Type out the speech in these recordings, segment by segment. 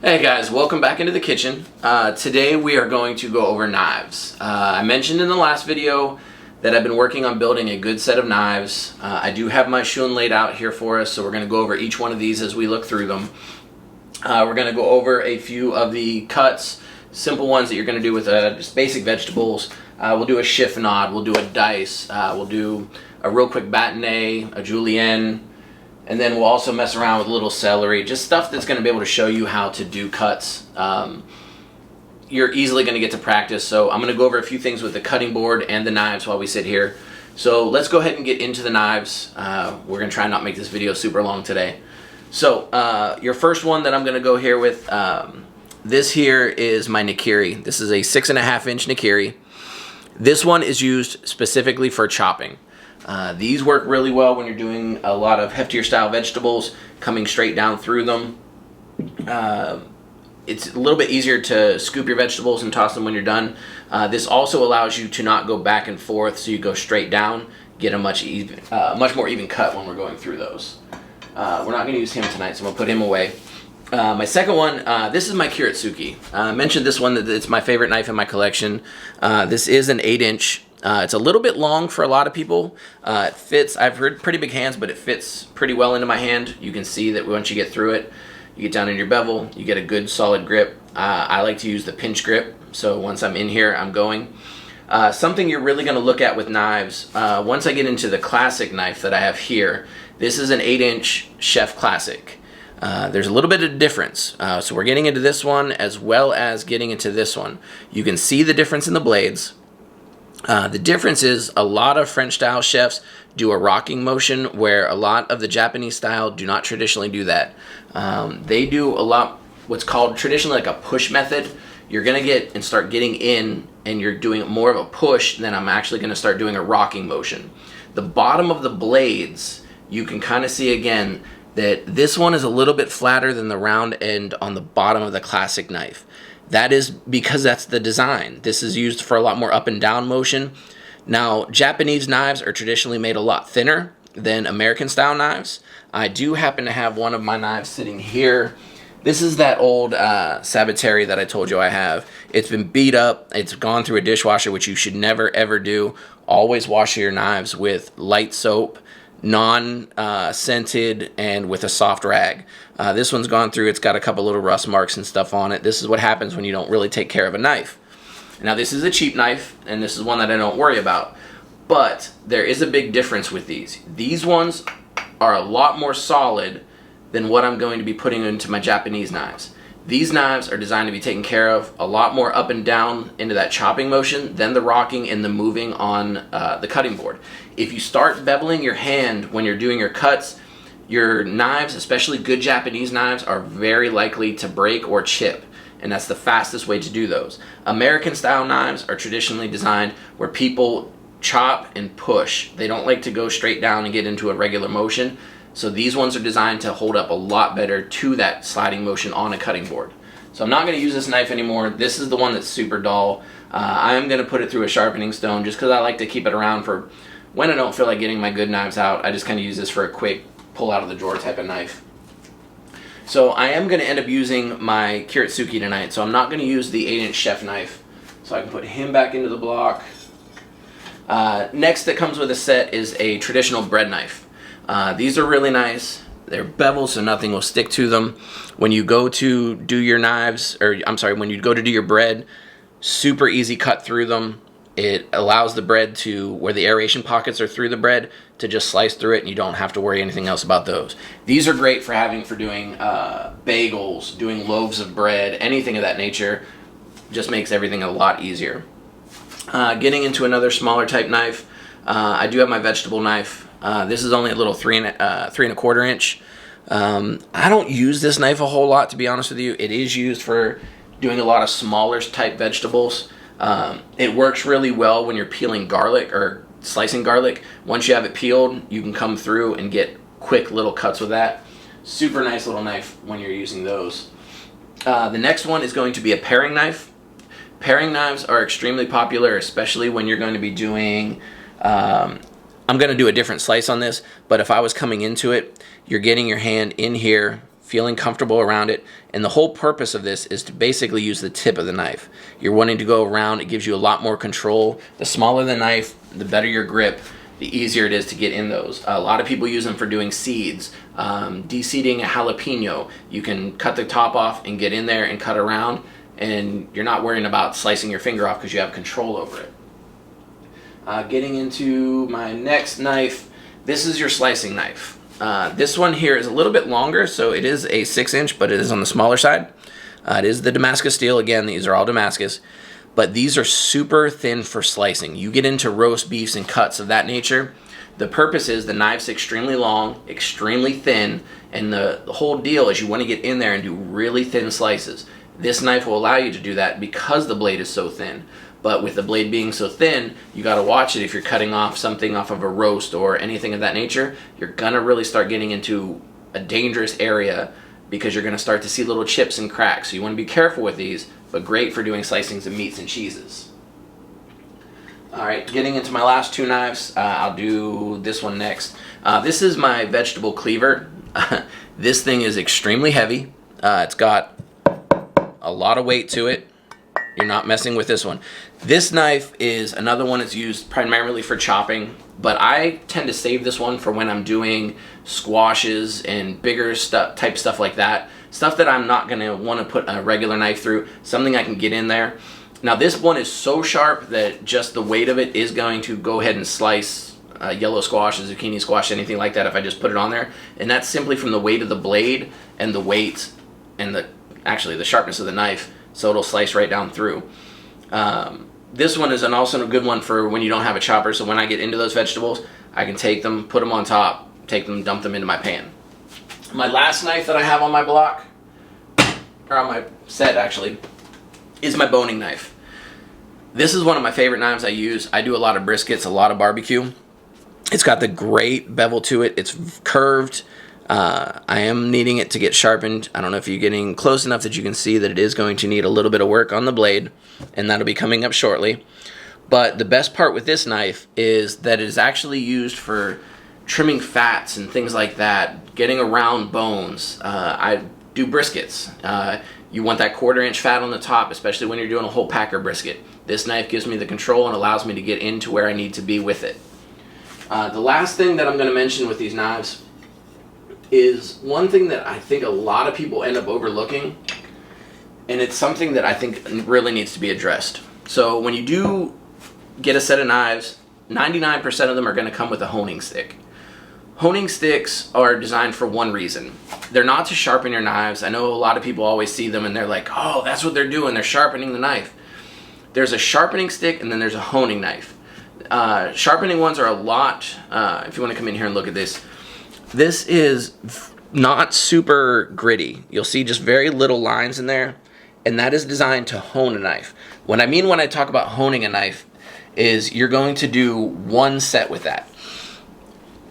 Hey guys, welcome back into the kitchen. Today we are going to go over knives. I mentioned in the last video that I've been working on building a good set of knives. I do have my shun laid out here for us, so we're going to go over each one of these as we look through them. We're going to go over a few of the cuts, simple ones that you're going to do with just basic vegetables. We'll do a chiffonade, we'll do a dice, we'll do a real quick bâtonnet, a julienne, and then we'll also mess around with a little celery, just stuff that's going to be able to show you how to do cuts. You're easily going to get to practice, so I'm going to go over a few things with the cutting board and the knives while we sit here. So let's go ahead and get into the knives. We're going to try and not make this video super long today. So your first one that I'm going to go here with, this here is my Nakiri. This is a 6.5 inch Nakiri. This one is used specifically for chopping. These work really well when you're doing a lot of heftier style vegetables, coming straight down through them. It's a little bit easier to scoop your vegetables and toss them when you're done. This also allows you to not go back and forth, so you go straight down, get a much more even cut when we're going through those. We're not going to use him tonight, so I'm going to put him away. My second one, this is my Sookie. I mentioned this one that it's my favorite knife in my collection. This is an 8 inch. It's a little bit long for a lot of people. It fits, I've heard pretty big hands, but it fits pretty well into my hand. You can see that once you get through it, you get down in your bevel, you get a good solid grip. I like to use the pinch grip, so once I'm in here, I'm going. Something you're really going to look at with knives, once I get into the classic knife that I have here, this is an 8 inch Chef Classic. There's a little bit of difference. So we're getting into this one as well as getting into this one. You can see the difference in the blades. The difference is a lot of French style chefs do a rocking motion where a lot of the Japanese style do not traditionally do that. They do a lot what's called traditionally like a push method. You're going to get and start getting in and you're doing more of a push than I'm actually going to start doing a rocking motion. The bottom of the blades, you can kind of see again that this one is a little bit flatter than the round end on the bottom of the classic knife. That is because that's the design. This is used for a lot more up and down motion. Now, Japanese knives are traditionally made a lot thinner than American style knives. I do happen to have one of my knives sitting here. This is that old Sabbatary that I told you I have. It's been beat up. It's gone through a dishwasher, which you should never ever do. Always wash your knives with light soap, non-scented, and with a soft rag. This one's gone through, it's got a couple little rust marks and stuff on it. This is what happens when you don't really take care of a knife. Now this is a cheap knife, and this is one that I don't worry about, but there is a big difference with these. These ones are a lot more solid than what I'm going to be putting into my Japanese knives. These knives are designed to be taken care of a lot more up and down into that chopping motion than the rocking and the moving on the cutting board. If you start beveling your hand when you're doing your cuts, your knives, especially good Japanese knives, are very likely to break or chip, and that's the fastest way to do those. American style knives are traditionally designed where people chop and push. They don't like to go straight down and get into a regular motion. So these ones are designed to hold up a lot better to that sliding motion on a cutting board. So I'm not going to use this knife anymore. This is the one that's super dull. I'm going to put it through a sharpening stone just because I like to keep it around for when I don't feel like getting my good knives out. I just kind of use this for a quick pull out of the drawer type of knife. So I am going to end up using my Sookie tonight. So I'm not going to use the 8 inch chef knife. So I can put him back into the block. Next that comes with a set is a traditional bread knife. These are really nice. They're beveled so nothing will stick to them. When you go to do your knives, or I'm sorry, when you go to do your bread, super easy cut through them. It allows the bread to, where the aeration pockets are through the bread, to just slice through it and you don't have to worry anything else about those. These are great for doing bagels, doing loaves of bread, anything of that nature. Just makes everything a lot easier. Getting into another smaller type knife, I do have my vegetable knife. This is only a little 3.25 inch. I don't use this knife a whole lot, to be honest with you. It is used for doing a lot of smaller type vegetables. It works really well when you're peeling garlic or slicing garlic. Once you have it peeled, you can come through and get quick little cuts with that. Super nice little knife when you're using those. The next one is going to be a paring knife. Paring knives are extremely popular, especially when you're going to be doing I'm going to do a different slice on this, but if I was coming into it, you're getting your hand in here feeling comfortable around it. And the whole purpose of this is to basically use the tip of the knife. You're wanting to go around, it gives you a lot more control. The smaller the knife, the better your grip, the easier it is to get in those. A lot of people use them for doing seeds, de-seeding a jalapeno. You can cut the top off and get in there and cut around, and you're not worrying about slicing your finger off because you have control over it. Getting into my next knife, this is your slicing knife. This one here is a little bit longer, so it is a 6-inch, but it is on the smaller side. It is the Damascus steel. Again, these are all Damascus. But these are super thin for slicing. You get into roast beefs and cuts of that nature. The purpose is the knife's extremely long, extremely thin, and the whole deal is you want to get in there and do really thin slices. This knife will allow you to do that because the blade is so thin. But with the blade being so thin, you got to watch it if you're cutting off something off of a roast or anything of that nature. You're going to really start getting into a dangerous area because you're going to start to see little chips and cracks. So you want to be careful with these, but great for doing slicings of meats and cheeses. Alright, getting into my last two knives, I'll do this one next. This is my vegetable cleaver. This thing is extremely heavy. It's got a lot of weight to it. You're not messing with this one. This knife is another one that's used primarily for chopping, but I tend to save this one for when I'm doing squashes and bigger type stuff like that. Stuff that I'm not gonna wanna put a regular knife through, something I can get in there. Now this one is so sharp that just the weight of it is going to go ahead and slice yellow squash, a zucchini squash, anything like that if I just put it on there. And that's simply from the weight of the blade and the weight and actually the sharpness of the knife, so it'll slice right down through. This one is also a good one for when you don't have a chopper, so when I get into those vegetables, I can take them, put them on top, take them, dump them into my pan. My last knife that I have on my block, or on my set actually, is my boning knife. This is one of my favorite knives I use. I do a lot of briskets, a lot of barbecue. It's got the great bevel to it. It's curved. I am needing it to get sharpened. I don't know if you're getting close enough that you can see that it is going to need a little bit of work on the blade, and that'll be coming up shortly. But the best part with this knife is that it is actually used for trimming fats and things like that, getting around bones. I do briskets. You want that 1/4 inch fat on the top, especially when you're doing a whole packer brisket. This knife gives me the control and allows me to get into where I need to be with it. The last thing that I'm going to mention with these knives is one thing that I think a lot of people end up overlooking, and it's something that I think really needs to be addressed. So when you do get a set of knives, 99% of them are going to come with a honing stick. Honing sticks are designed for one reason. They're not to sharpen your knives. I know a lot of people always see them and they're like, oh, that's what they're doing, they're sharpening the knife. There's a sharpening stick and then there's a honing knife. Sharpening ones are a lot, if you want to come in here and look at this, this is not super gritty. You'll see just very little lines in there, and that is designed to hone a knife. What I mean when I talk about honing a knife is you're going to do one set with that.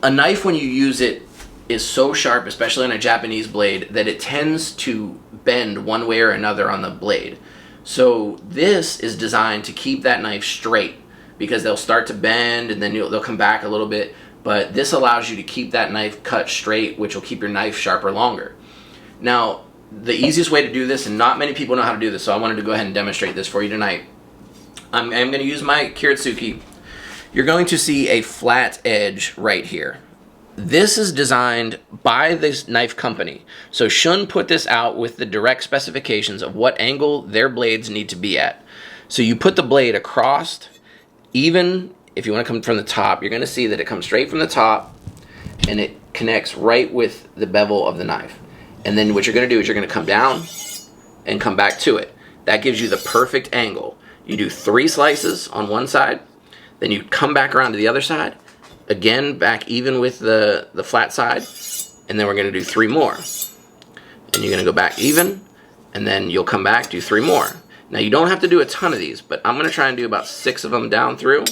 A knife, when you use it, is so sharp, especially on a Japanese blade, that it tends to bend one way or another on the blade. So this is designed to keep that knife straight, because they'll start to bend and then they'll come back a little bit. But this allows you to keep that knife cut straight, which will keep your knife sharper longer. Now, the easiest way to do this, and not many people know how to do this, so I wanted to go ahead and demonstrate this for you tonight. I'm going to use my cured Sookie. You're going to see a flat edge right here. This is designed by this knife company. So Shun put this out with the direct specifications of what angle their blades need to be at. So you put the blade across, even if you want to come from the top, you're going to see that it comes straight from the top and it connects right with the bevel of the knife. And then what you're going to do is you're going to come down and come back to it. That gives you the perfect angle. You do 3 slices on one side, then you come back around to the other side, again back even with the flat side, and then we're going to do 3 more. And you're going to go back even, and then you'll come back, do 3 more. Now you don't have to do a ton of these, but I'm going to try and do about 6 of them down through.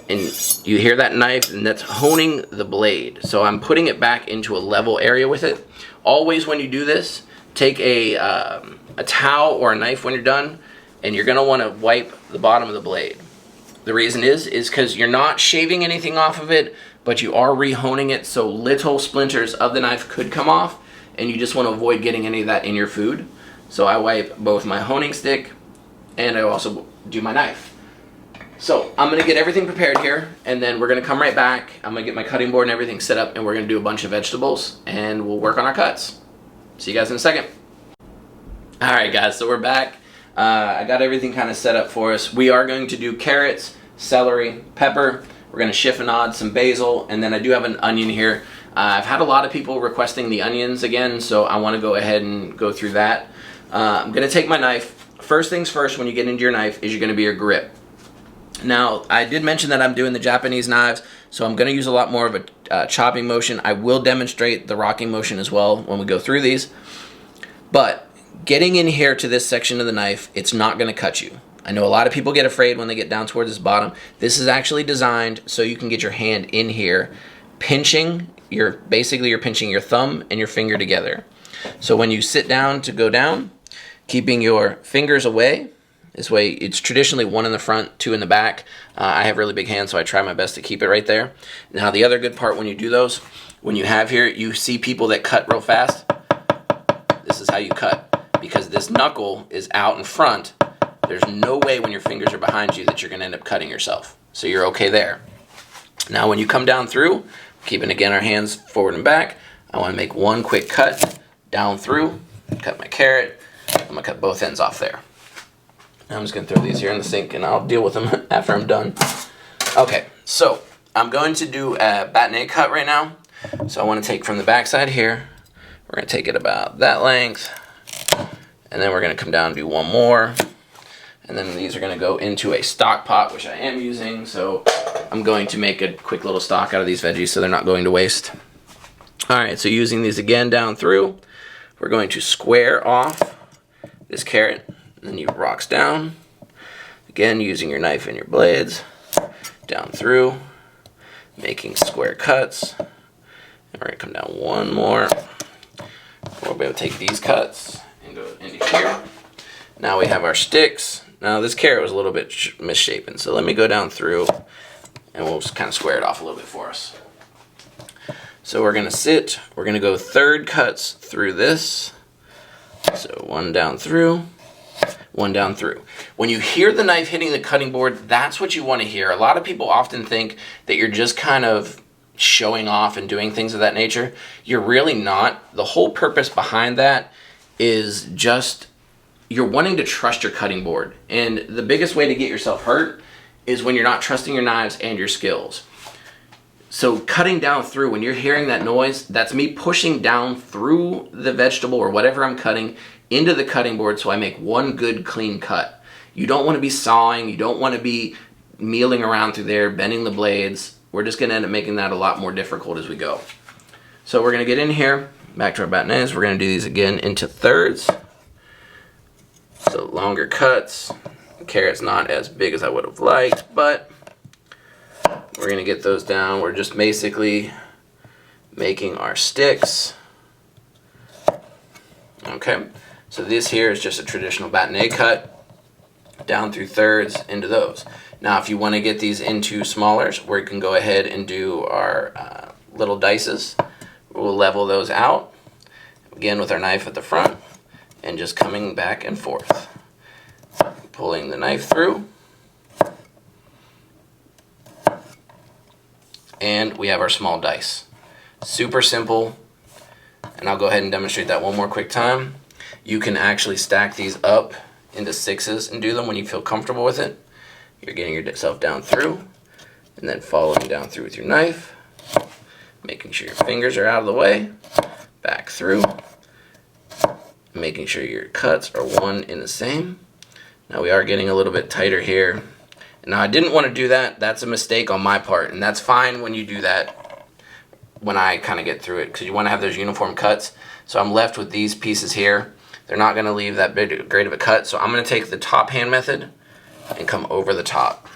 And you hear that knife, and that's honing the blade. So I'm putting it back into a level area with it. Always when you do this, take a towel or a knife when you're done, and you're going to want to wipe the bottom of the blade. The reason is because you're not shaving anything off of it, but you are re-honing it, so little splinters of the knife could come off, and you just want to avoid getting any of that in your food. So I wipe both my honing stick and I also do my knife. So I'm gonna get everything prepared here, and then we're gonna come right back. I'm gonna get my cutting board and everything set up, and we're gonna do a bunch of vegetables, and we'll work on our cuts. See you guys in a second. All right, guys, so we're back. I got everything kind of set up for us. We are going to do carrots, celery, pepper. We're gonna chiffonade some basil, and then I do have an onion here. I've had a lot of people requesting the onions again, so I wanna go ahead and go through that. I'm gonna take my knife. First things first, when you get into your knife, is you're gonna be your grip. Now, I did mention that I'm doing the Japanese knives, so I'm going to use a lot more of a chopping motion. I will demonstrate the rocking motion as well when we go through these. But getting in here to this section of the knife, it's not going to cut you. I know a lot of people get afraid when they get down towards this bottom. This is actually designed so you can get your hand in here, pinching basically you're pinching your thumb and your finger together. So when you sit down to go down, keeping your fingers away. This way, it's traditionally one in the front, two in the back. I have really big hands, so I try my best to keep it right there. Now, the other good part when you do those, when you have here, you see people that cut real fast. This is how you cut, because this knuckle is out in front. There's no way when your fingers are behind you that you're going to end up cutting yourself. So you're okay there. Now, when you come down through, keeping, again, our hands forward and back, I want to make one quick cut down through, cut my carrot. I'm going to cut both ends off there. I'm just going to throw these here in the sink, and I'll deal with them after I'm done. Okay, so I'm going to do a bâtonnet cut right now. So I want to take from the back side here. We're going to take it about that length, and then we're going to come down and do one more. And then these are going to go into a stock pot, which I am using. So I'm going to make a quick little stock out of these veggies so they're not going to waste. All right, so using these again down through, we're going to square off this carrot. Then you rocks down, again using your knife and your blades, down through, making square cuts. And we're going to come down one more. We'll be able to take these cuts and go into here. Now we have our sticks. Now this carrot was a little bit misshapen, so let me go down through and we'll just kind of square it off a little bit for us. So we're going to go third cuts through this. So one down through. One down through. When you hear the knife hitting the cutting board, that's what you want to hear. A lot of people often think that you're just kind of showing off and doing things of that nature. You're really not. The whole purpose behind that is just you're wanting to trust your cutting board. And the biggest way to get yourself hurt is when you're not trusting your knives and your skills. So cutting down through, when you're hearing that noise, that's me pushing down through the vegetable or whatever I'm cutting into the cutting board so I make one good clean cut. You don't want to be sawing, you don't want to be mealing around through there, bending the blades. We're just going to end up making that a lot more difficult as we go. So we're going to get in here, back to our bâtonnets. We're going to do these again into thirds. So longer cuts. The carrot's not as big as I would have liked, but we're going to get those down. We're just basically making our sticks. Okay. So this here is just a traditional bâtonnet cut, down through thirds into those. Now if you want to get these into smallers, we can go ahead and do our little dices. We'll level those out, again with our knife at the front, and just coming back and forth. Pulling the knife through. And we have our small dice. Super simple, and I'll go ahead and demonstrate that one more quick time. You can actually stack these up into sixes and do them when you feel comfortable with it. You're getting yourself down through and then following down through with your knife, making sure your fingers are out of the way, back through, making sure your cuts are one in the same. Now we are getting a little bit tighter here. Now I didn't want to do that. That's a mistake on my part, and that's fine when you do that when I kind of get through it, because you want to have those uniform cuts. So I'm left with these pieces here. They're not going to leave that great of a cut, so I'm going to take the top hand method and come over the top.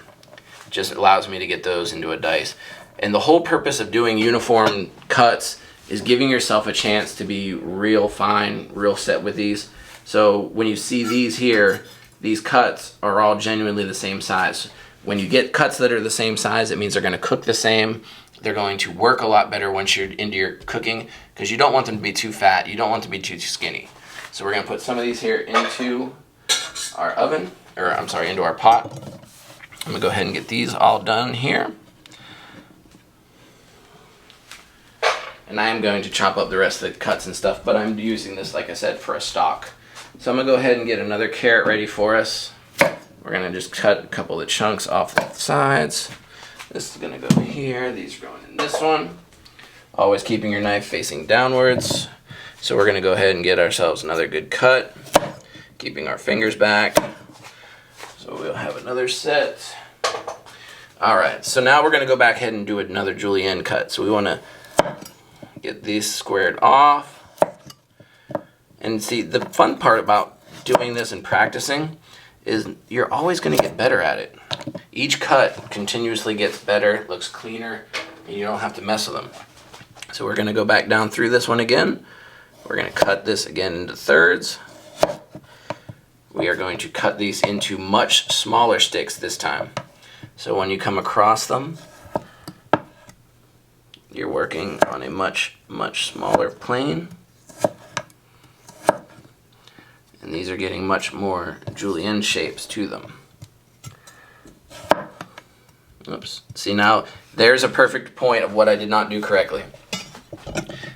It just allows me to get those into a dice. And the whole purpose of doing uniform cuts is giving yourself a chance to be real fine, real set with these. So when you see these here, these cuts are all genuinely the same size. When you get cuts that are the same size, it means they're going to cook the same. They're going to work a lot better once you're into your cooking, because you don't want them to be too fat. You don't want them to be too skinny. So we're going to put some of these here into our oven, or I'm sorry, into our pot. I'm going to go ahead and get these all done here. And I am going to chop up the rest of the cuts and stuff, but I'm using this, like I said, for a stock. So I'm going to go ahead and get another carrot ready for us. We're going to just cut a couple of the chunks off the sides. This is going to go here. These are going in this one. Always keeping your knife facing downwards. So we're going to go ahead and get ourselves another good cut, keeping our fingers back. So we'll have another set. All right, so now we're going to go back ahead and do another julienne cut. So we want to get these squared off. And see, the fun part about doing this and practicing is you're always going to get better at it. Each cut continuously gets better, looks cleaner, and you don't have to mess with them. So we're going to go back down through this one again. We're going to cut this again into thirds. We are going to cut these into much smaller sticks this time. So when you come across them, you're working on a much smaller plane. And these are getting much more julienne shapes to them. Oops. See, now there's a perfect point of what I did not do correctly.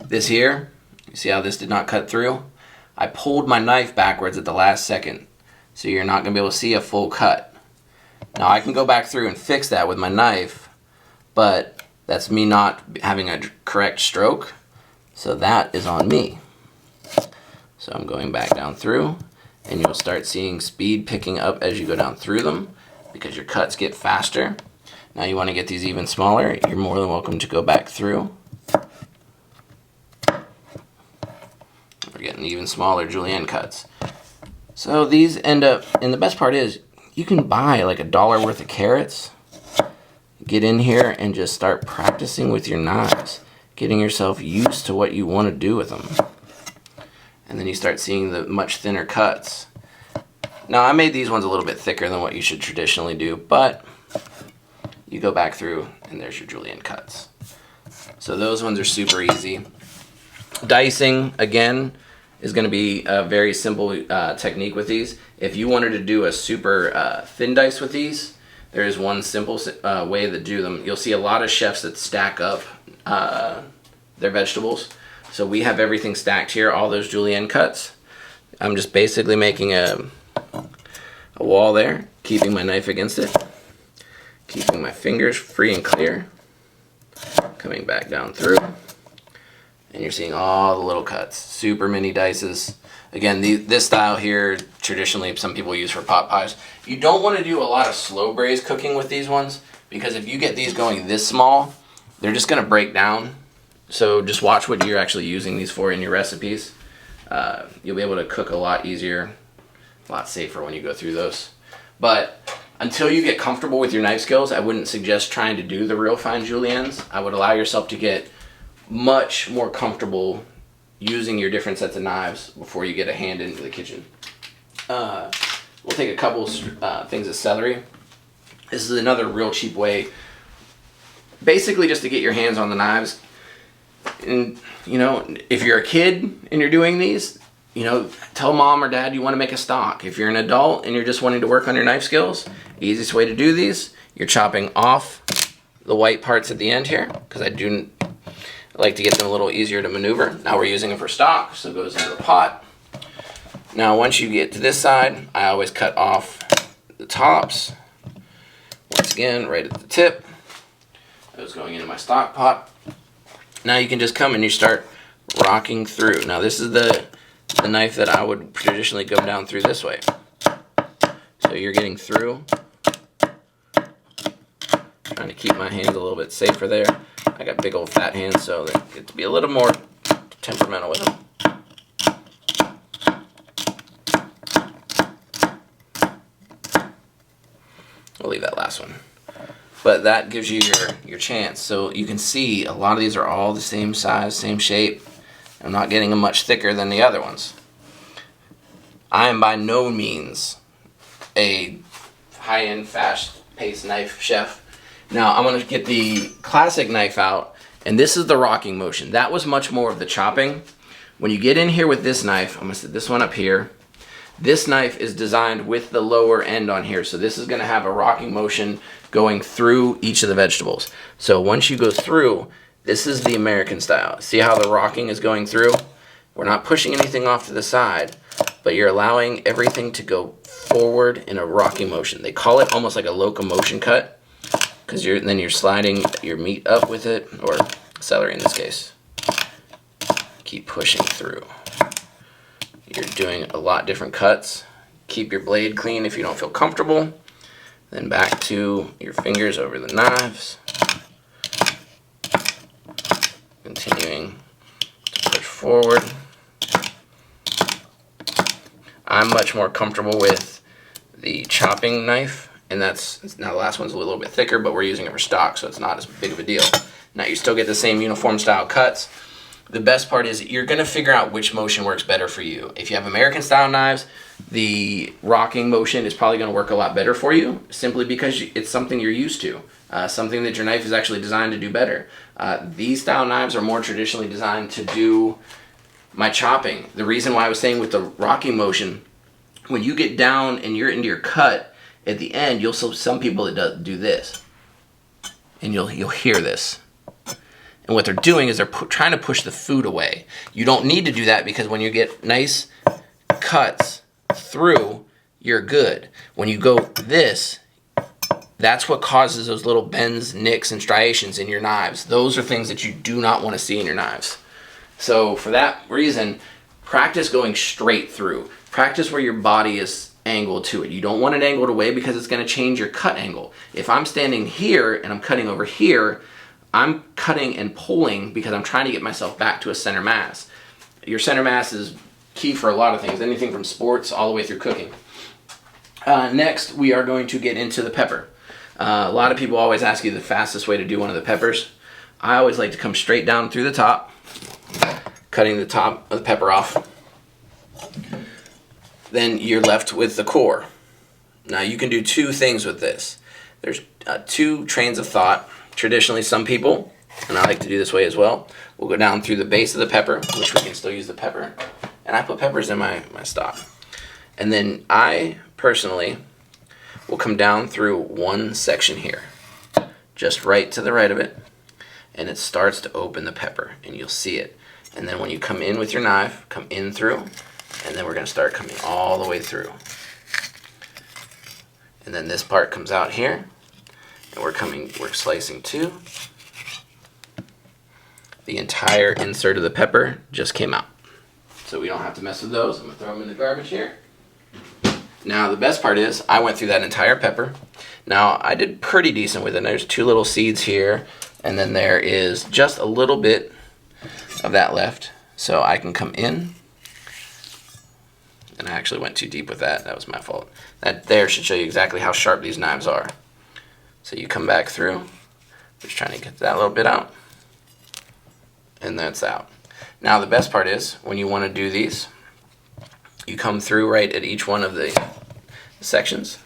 This here, you see how this did not cut through? I pulled my knife backwards at the last second, so you're not going to be able to see a full cut. Now I can go back through and fix that with my knife, but that's me not having a correct stroke, so that is on me. So I'm going back down through, and you'll start seeing speed picking up as you go down through them, because your cuts get faster. Now you want to get these even smaller, you're more than welcome to go back through. We're getting even smaller julienne cuts. So these end up, and the best part is, you can buy like $1 worth of carrots, get in here and just start practicing with your knives, getting yourself used to what you want to do with them. And then you start seeing the much thinner cuts. Now I made these ones a little bit thicker than what you should traditionally do, but you go back through and there's your julienne cuts. So those ones are super easy. Dicing, again, is going to be a very simple technique with these. If you wanted to do a super thin dice with these, there is one simple way to do them. You'll see a lot of chefs that stack up their vegetables. So we have everything stacked here, all those julienne cuts. I'm just basically making a wall there, keeping my knife against it, keeping my fingers free and clear, coming back down through, and you're seeing all the little cuts, super mini dices. Again, this style here, traditionally some people use for pot pies. You don't want to do a lot of slow braise cooking with these ones, because if you get these going this small, they're just going to break down. So just watch what you're actually using these for in your recipes. You'll be able to cook a lot easier, a lot safer when you go through those. But until you get comfortable with your knife skills, I wouldn't suggest trying to do the real fine juliennes. I would allow yourself to get much more comfortable using your different sets of knives before you get a hand into the kitchen. We'll take a couple things of celery. This is another real cheap way, basically just to get your hands on the knives. And, you know, if you're a kid and you're doing these, you know, tell mom or dad you want to make a stock. If you're an adult and you're just wanting to work on your knife skills, easiest way to do these, you're chopping off the white parts at the end here, because I do like to get them a little easier to maneuver. Now we're using them for stock, so it goes into the pot. Now once you get to this side, I always cut off the tops. Once again, right at the tip. Those going into my stock pot. Now you can just come and you start rocking through. Now this is the knife that I would traditionally go down through this way. So you're getting through. Trying to keep my hands a little bit safer there. I got big old fat hands, so they get to be a little more temperamental with them. We'll leave that last one. But that gives you your chance. So you can see a lot of these are all the same size, same shape. I'm not getting them much thicker than the other ones. I am by no means a high-end fast paste knife chef. Now I'm gonna get the classic knife out, and this is the rocking motion. That was much more of the chopping. When you get in here with this knife, I'm gonna set this one up here. This knife is designed with the lower end on here, so this is gonna have a rocking motion going through each of the vegetables. So once you go through, this is the American style. See how the rocking is going through? We're not pushing anything off to the side, but you're allowing everything to go forward in a rocking motion. They call it almost like a locomotion cut, because then you're sliding your meat up with it, or celery in this case. Keep pushing through. You're doing a lot different cuts. Keep your blade clean if you don't feel comfortable. Then back to your fingers over the knives. Continuing to push forward. I'm much more comfortable with the chopping knife, and now the last one's a little bit thicker, but we're using it for stock, so it's not as big of a deal. Now you still get the same uniform style cuts. The best part is you're gonna figure out which motion works better for you. If you have American style knives, the rocking motion is probably gonna work a lot better for you, simply because it's something you're used to, something that your knife is actually designed to do better. These style knives are more traditionally designed to do my chopping. The reason why I was saying with the rocking motion, when you get down and you're into your cut, at the end, you'll see some people that do this, and you'll hear this. And what they're doing is they're trying to push the food away. You don't need to do that, because when you get nice cuts through, you're good. When you go this, that's what causes those little bends, nicks, and striations in your knives. Those are things that you do not want to see in your knives. So for that reason, practice going straight through. Practice where your body is angled to it. You don't want it angled away, because it's going to change your cut angle. If I'm standing here and I'm cutting over here, I'm cutting and pulling because I'm trying to get myself back to a center mass. Your center mass is key for a lot of things, anything from sports all the way through cooking. Next, we are going to get into the pepper. A lot of people always ask you the fastest way to do one of the peppers. I always like to come straight down through the top, cutting the top of the pepper off. Then you're left with the core. Now you can do two things with this. There's two trains of thought. Traditionally, some people, and I like to do this way as well, will go down through the base of the pepper, which we can still use the pepper. And I put peppers in my stock. And then I personally will come down through one section here, just right to the right of it, and it starts to open the pepper, and you'll see it. And then when you come in with your knife, come in through, and then we're going to start coming all the way through. And then this part comes out here, and we're slicing too. The entire insert of the pepper just came out. So we don't have to mess with those. I'm going to throw them in the garbage here. Now the best part is I went through that entire pepper. Now I did pretty decent with it. There's two little seeds here, and then there is just a little bit of that left. So I can come in, and I actually went too deep with that. That was my fault. That there should show you exactly how sharp these knives are. So you come back through, just trying to get that little bit out, and that's out. Now the best part is when you want to do these, you come through right at each one of the sections,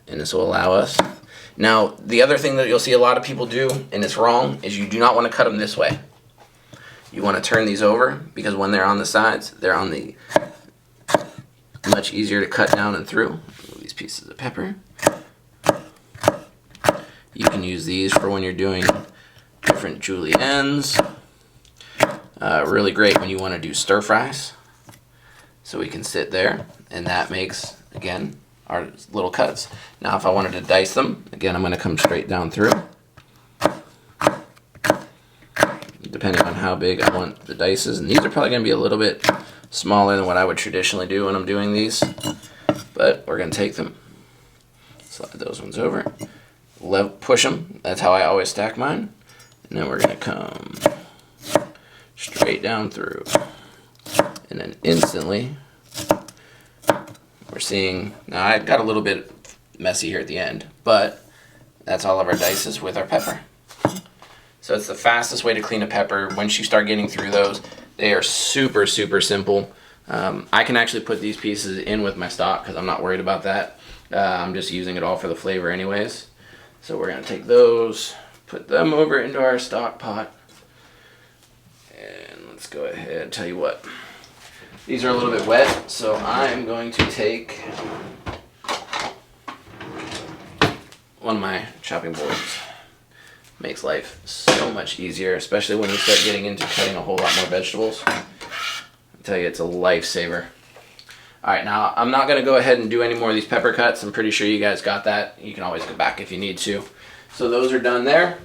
and this will allow us. Now the other thing that you'll see a lot of people do, and it's wrong, is you do not want to cut them this way. You want to turn these over, because when they're on the sides, they're on the much easier to cut down and through. Move these pieces of pepper. You can use these for when you're doing different juliennes. Really great when you want to do stir fries. So we can sit there, and that makes, again, our little cuts. Now if I wanted to dice them, again, I'm going to come straight down through. Depending on how big I want the dices. And these are probably going to be a little bit smaller than what I would traditionally do when I'm doing these. But we're going to take them, slide those ones over, push them. That's how I always stack mine. And then we're going to come straight down through. And then instantly, we're seeing, now I got a little bit messy here at the end, but that's all of our dices with our pepper. So it's the fastest way to clean a pepper. Once you start getting through those, they are super, super simple. I can actually put these pieces in with my stock because I'm not worried about that. I'm just using it all for the flavor anyways. So we're going to take those, put them over into our stock pot. And let's go ahead, tell you what. These are a little bit wet, so I'm going to take one of my chopping boards. Makes life so much easier, especially when you start getting into cutting a whole lot more vegetables. I tell you, it's a lifesaver. Alright, now I'm not going to go ahead and do any more of these pepper cuts. I'm pretty sure you guys got that. You can always go back if you need to. So those are done there.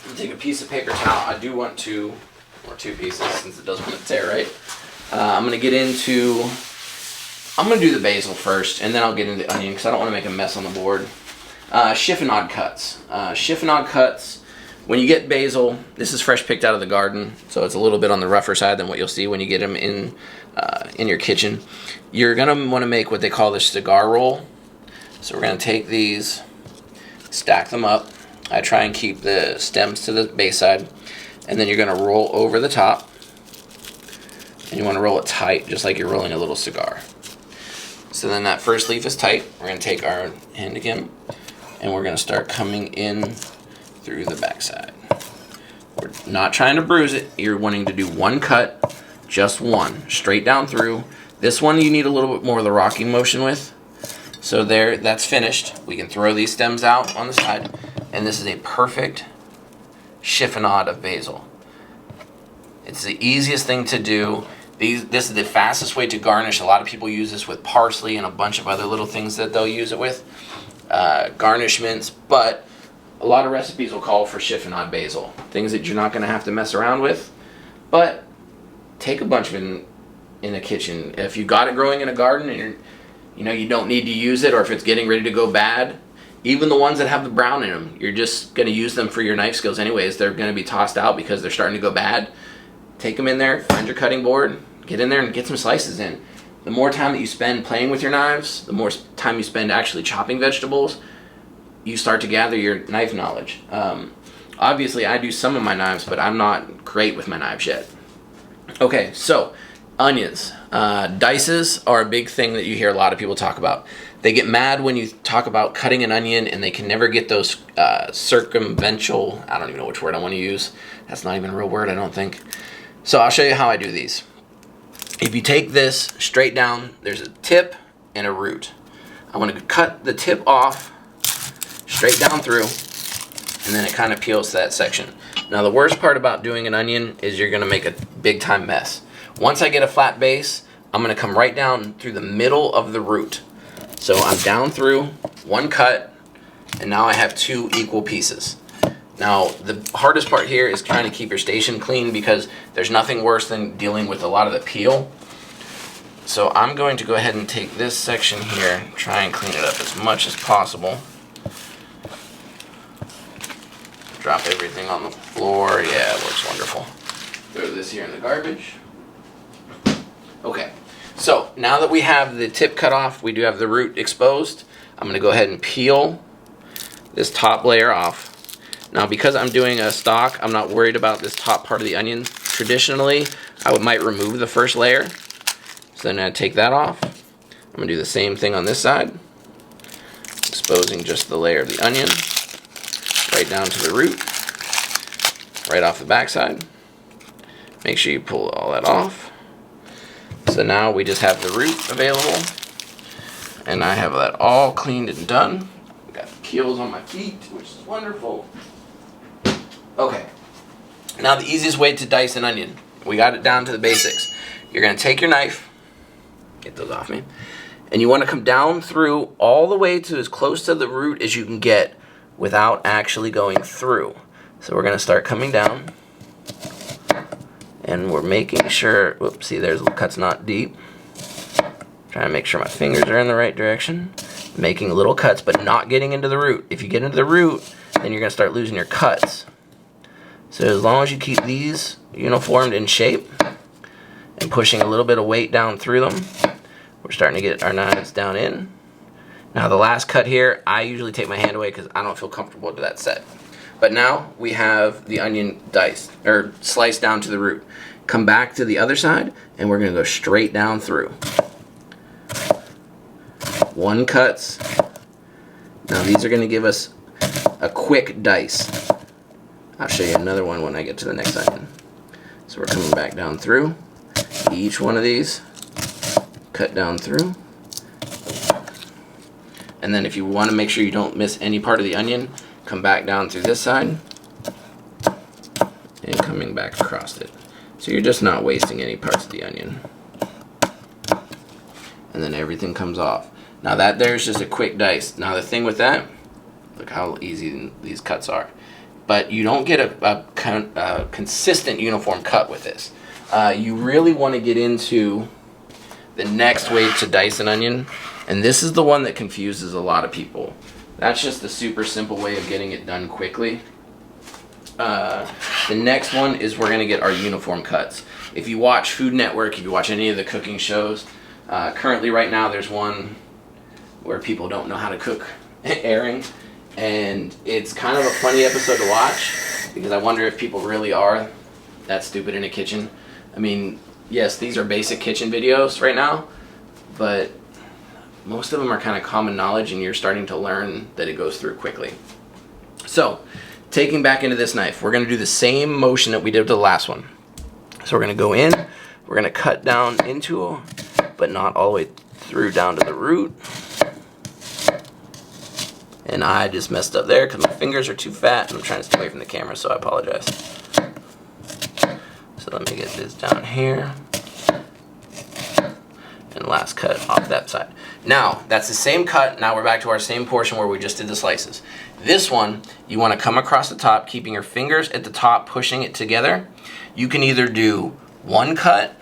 I'll take a piece of paper towel. I do want two pieces since it doesn't want to tear, right? I'm going to do the basil first, and then I'll get into the onion because I don't want to make a mess on the board. Chiffonade cuts. Chiffonade cuts, when you get basil, this is fresh picked out of the garden, so it's a little bit on the rougher side than what you'll see when you get them in your kitchen. You're going to want to make what they call the cigar roll. So we're going to take these, stack them up. I try and keep the stems to the base side, and then you're going to roll over the top, and you want to roll it tight, just like you're rolling a little cigar. So then that first leaf is tight. We're going to take our hand again, and we're going to start coming in through the backside. We're not trying to bruise it. You're wanting to do one cut, just one, straight down through. This one you need a little bit more of the rocking motion with. So there, that's finished. We can throw these stems out on the side, and this is a perfect chiffonade of basil. It's the easiest thing to do. This is the fastest way to garnish. A lot of people use this with parsley and a bunch of other little things that they'll use it with. Garnishments, but a lot of recipes will call for chiffonade basil. Things that you're not going to have to mess around with, but take a bunch of it in the kitchen. If you got it growing in a garden and you don't need to use it, or if it's getting ready to go bad, even the ones that have the brown in them, you're just going to use them for your knife skills anyways. They're going to be tossed out because they're starting to go bad. Take them in there, find your cutting board, get in there and get some slices in. The more time that you spend playing with your knives, the more time you spend actually chopping vegetables, you start to gather your knife knowledge. Obviously, I do some of my knives, but I'm not great with my knives yet. Okay, so onions. Dices are a big thing that you hear a lot of people talk about. They get mad when you talk about cutting an onion, and they can never get those circumventual, I don't even know which word I want to use. That's not even a real word, I don't think. So I'll show you how I do these. If you take this straight down, there's a tip and a root. I want to cut the tip off straight down through, and then it kind of peels to that section. Now the worst part about doing an onion is you're going to make a big time mess. Once I get a flat base, I'm going to come right down through the middle of the root. So I'm down through, one cut, and now I have two equal pieces. Now, the hardest part here is trying to keep your station clean because there's nothing worse than dealing with a lot of the peel. So I'm going to go ahead and take this section here, try and clean it up as much as possible. Drop everything on the floor. Yeah, it works wonderful. Throw this here in the garbage. Okay, so now that we have the tip cut off, we do have the root exposed. I'm going to go ahead and peel this top layer off. Now, because I'm doing a stock, I'm not worried about this top part of the onion. Traditionally, I might remove the first layer. So then I take that off. I'm going to do the same thing on this side. Exposing just the layer of the onion. Right down to the root. Right off the backside. Make sure you pull all that off. So now we just have the root available. And I have that all cleaned and done. Got the keels on my feet, which is wonderful. Okay, now the easiest way to dice an onion. We got it down to the basics. You're going to take your knife, get those off me, and you want to come down through all the way to as close to the root as you can get without actually going through. So we're going to start coming down, and we're making sure, whoops, see there's the cut's not deep. Trying to make sure my fingers are in the right direction. Making little cuts, but not getting into the root. If you get into the root, then you're going to start losing your cuts. So as long as you keep these uniformed in shape and pushing a little bit of weight down through them, we're starting to get our knives down in. Now the last cut here, I usually take my hand away because I don't feel comfortable with that set. But now we have the onion diced, or sliced down to the root. Come back to the other side, and we're going to go straight down through. 1 cuts. Now these are going to give us a quick dice. I'll show you another one when I get to the next onion. So we're coming back down through each one of these, cut down through. And then if you want to make sure you don't miss any part of the onion, come back down through this side and coming back across it. So you're just not wasting any parts of the onion. And then everything comes off. Now that there's just a quick dice. Now the thing with that, look how easy these cuts are. But you don't get a consistent uniform cut with this. You really want to get into the next way to dice an onion, and this is the one that confuses a lot of people. That's just a super simple way of getting it done quickly. The next one is we're going to get our uniform cuts. If you watch Food Network, if you watch any of the cooking shows, currently right now there's one where people don't know how to cook airing, and it's kind of a funny episode to watch because I wonder if people really are that stupid in a kitchen. I mean, yes, these are basic kitchen videos right now, but most of them are kind of common knowledge and you're starting to learn that it goes through quickly. So, taking back into this knife, we're going to do the same motion that we did with the last one. So we're going to go in, we're going to cut down into, but not all the way through down to the root. And I just messed up there because my fingers are too fat and I'm trying to stay away from the camera, so I apologize. So let me get this down here. And last cut off that side. Now, that's the same cut. Now we're back to our same portion where we just did the slices. This one, you want to come across the top, keeping your fingers at the top, pushing it together. You can either do 1 cut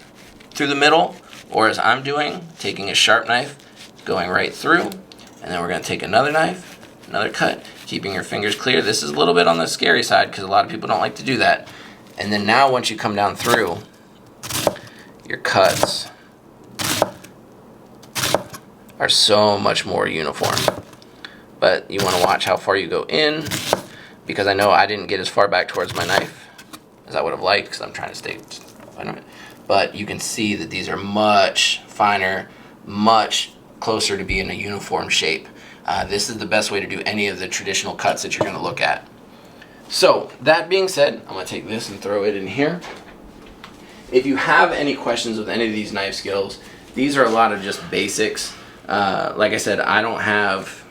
through the middle, or as I'm doing, taking a sharp knife, going right through, and then we're going to take another knife, another cut, keeping your fingers clear. This is a little bit on the scary side because a lot of people don't like to do that. And then now once you come down through, your cuts are so much more uniform. But you want to watch how far you go in, because I know I didn't get as far back towards my knife as I would have liked because I'm trying to stay on it. But you can see that these are much finer, much closer to being a uniform shape. This is the best way to do any of the traditional cuts that you're going to look at. So, that being said, I'm going to take this and throw it in here. If you have any questions with any of these knife skills, these are a lot of just basics. Like I said, I don't have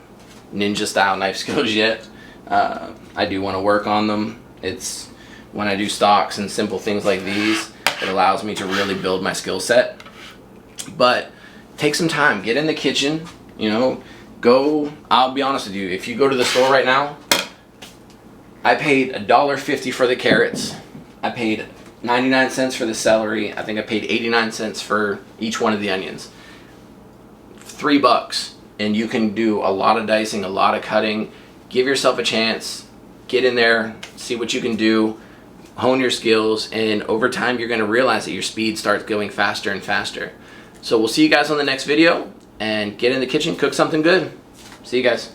ninja style knife skills yet. I do want to work on them. It's when I do stocks and simple things like these, it allows me to really build my skill set. But take some time, get in the kitchen, you know, I'll be honest with you, if you go to the store right now, I paid $1.50 for the carrots. I paid 99 cents for the celery. I think I paid 89 cents for each one of the onions. $3, and you can do a lot of dicing, a lot of cutting. Give yourself a chance. Get in there, see what you can do, hone your skills, and over time you're going to realize that your speed starts going faster and faster. So we'll see you guys on the next video, and get in the kitchen, cook something good. See you guys.